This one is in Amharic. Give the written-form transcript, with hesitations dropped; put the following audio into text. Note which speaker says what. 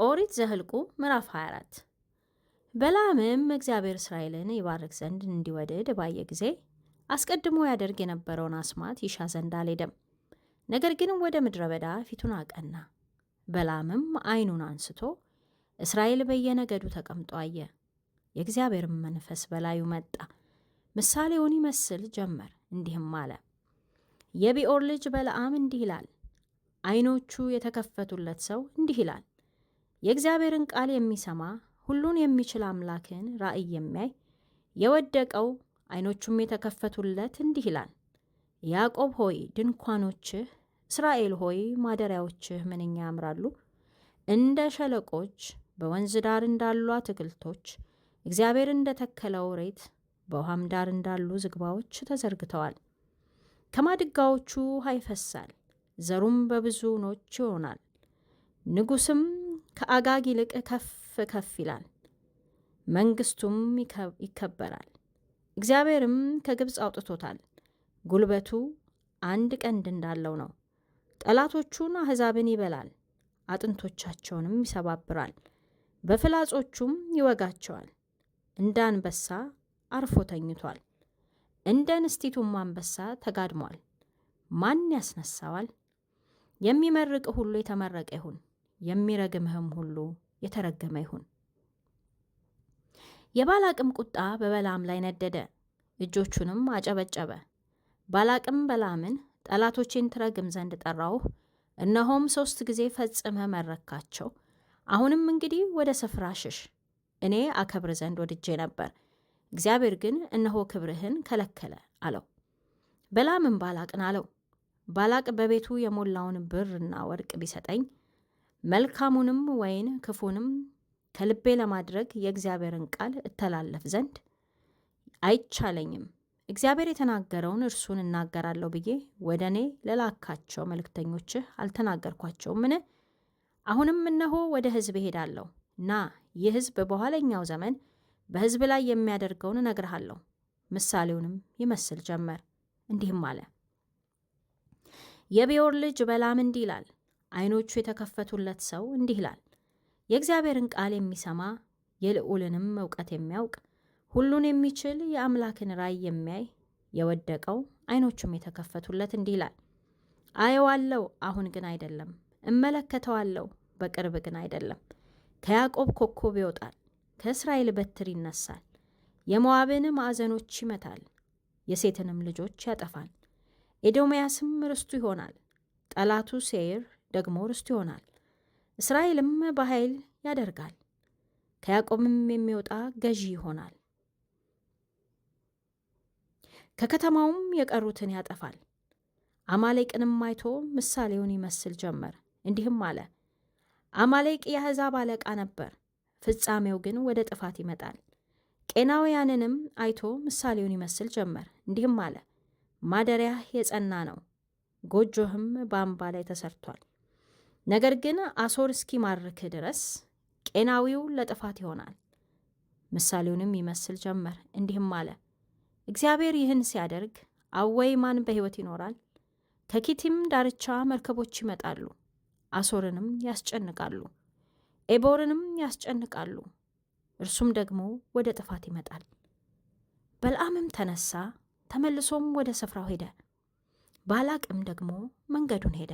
Speaker 1: ኦሪት ዘኍልቍ ምዕራፍ 24 በለዓምም እግዚአብሔር እስራኤልን ይባርክ ዘንድ እንዲወድድ ባየ ጊዜ አስቀድሞ ያደርግ የነበረውን አስማት ይሻ ዘንድ አልሄደም። ነገር ግን ወደ ምድረ በዳ ፊቱን አቀና። በለዓምም ዓይኑን አንስቶ እስራኤል በየነገዱ ተቀምጦ አየ። የእግዚአብሔርም መንፈስ በላዩ መጣ፣ ምሳሌውን ይመስል ጀመር፣ እንዲህም አለ። የቢዖር ልጅ በለዓም እንዲህ ይላል፣ ዓይኖቹ የተከፈቱለት ሰው እንዲህ ይላል። የእግዚአብሔርን ቃል የሚሰማ ሁሉን የሚችል አምላክን ራእይ የሚያይ የወደቀው ዓይኖቹም የተከፈቱለት እንዲህ ይላል። ያዕቆብ ሆይ ድንኳኖችህ፣ እስራኤል ሆይ ማደሪያዎችህ ምንኛ ያምራሉ! እንደ ሸለቆች በወንዝ ዳር እንዳሉ አትክልቶች፣ እግዚአብሔር እንደ ተከለው ሬት በውሃም ዳር እንዳሉ ዝግባዎች ተዘርግተዋል። ከማድጋዎቹ ውሃ ይፈሳል፣ ዘሩም በብዙኖች ይሆናል። ንጉሥም ከአጋግ ይልቅ ከፍ ከፍ ይላል፣ መንግሥቱም ይከበራል። እግዚአብሔርም ከግብፅ አውጥቶታል፣ ጉልበቱ አንድ ቀንድ እንዳለው ነው። ጠላቶቹን አሕዛብን ይበላል፣ አጥንቶቻቸውንም ይሰባብራል፣ በፍላጾቹም ይወጋቸዋል። እንደ አንበሳ አርፎ ተኝቷል፣ እንደ ንስቲቱም አንበሳ ተጋድሟል። ማን ያስነሳዋል? የሚመርቅ ሁሉ የተመረቀ ይሁን፣ የሚረግምህም ሁሉ የተረገመ ይሁን። የባላቅም ቁጣ በበለዓም ላይ ነደደ፣ እጆቹንም አጨበጨበ። ባላቅም በለዓምን ጠላቶቼን ትረግም ዘንድ ጠራውህ፣ እነሆም 3 ጊዜ ፈጽመህ መረካቸው። አሁንም እንግዲህ ወደ ስፍራ ሽሽ፣ እኔ አከብር ዘንድ ወድጄ ነበር፣ እግዚአብሔር ግን እነሆ ክብርህን ከለከለ አለው። በለዓምም ባላቅን አለው፣ ባላቅ በቤቱ የሞላውን ብርና ወርቅ ቢሰጠኝ መልካሙንም ወይን ክፉንም ከልቤ ለማድረግ የእግዚአብሔርን ቃል እተላለፍ ዘንድ አይቻለኝም። እግዚአብሔር የተናገረውን እርሱን እናገራለሁ ብዬ ወደ እኔ ለላካቸው መልእክተኞችህ አልተናገርኳቸውምን? አሁንም እነሆ ወደ ሕዝብ እሄዳለሁ። ና ይህ ሕዝብ በኋለኛው ዘመን በሕዝብ ላይ የሚያደርገውን እነግርሃለሁ። ምሳሌውንም ይመስል ጀመር፣ እንዲህም አለ። የቢዖር ልጅ በለዓም እንዲህ ይላል፣ ዓይኖቹ የተከፈቱለት ሰው እንዲህ ይላል። የእግዚአብሔርን ቃል የሚሰማ የልዑልንም እውቀት የሚያውቅ ሁሉን የሚችል የአምላክን ራእይ የሚያይ የወደቀው ዓይኖቹም የተከፈቱለት እንዲህ ይላል። አየዋለሁ፣ አሁን ግን አይደለም፣ እመለከተዋለሁ፣ በቅርብ ግን አይደለም። ከያዕቆብ ኮከብ ይወጣል፣ ከእስራኤል በትር ይነሳል። የሞዓብን ማዕዘኖች ይመታል፣ የሴትንም ልጆች ያጠፋል። ኤዶምያስም ርስቱ ይሆናል፣ ጠላቱ ሴይር ደግሞ ርስቱ ይሆናል። እስራኤልም በኃይል ያደርጋል፣ ከያዕቆብም የሚወጣ ገዢ ይሆናል። ከከተማውም የቀሩትን ያጠፋል። አማሌቅንም አይቶ ምሳሌውን ይመስል ጀመር፣ እንዲህም አለ። አማሌቅ የአሕዛብ አለቃ ነበር፣ ፍጻሜው ግን ወደ ጥፋት ይመጣል። ቄናውያንንም አይቶ ምሳሌውን ይመስል ጀመር፣ እንዲህም አለ። ማደሪያህ የጸና ነው፣ ጎጆህም በአምባ ላይ ተሰርቷል። ነገር ግን አሦር እስኪማርክህ ድረስ ቄናዊው ለጥፋት ይሆናል። ምሳሌውንም ይመስል ጀመር፣ እንዲህም አለ። እግዚአብሔር ይህን ሲያደርግ አወይ ማን በሕይወት ይኖራል? ከኪቲም ዳርቻ መርከቦች ይመጣሉ፣ አሦርንም ያስጨንቃሉ፣ ኤቦርንም ያስጨንቃሉ፣ እርሱም ደግሞ ወደ ጥፋት ይመጣል። በለዓምም ተነሳ፣ ተመልሶም ወደ ስፍራው ሄደ። ባላቅም ደግሞ መንገዱን ሄደ።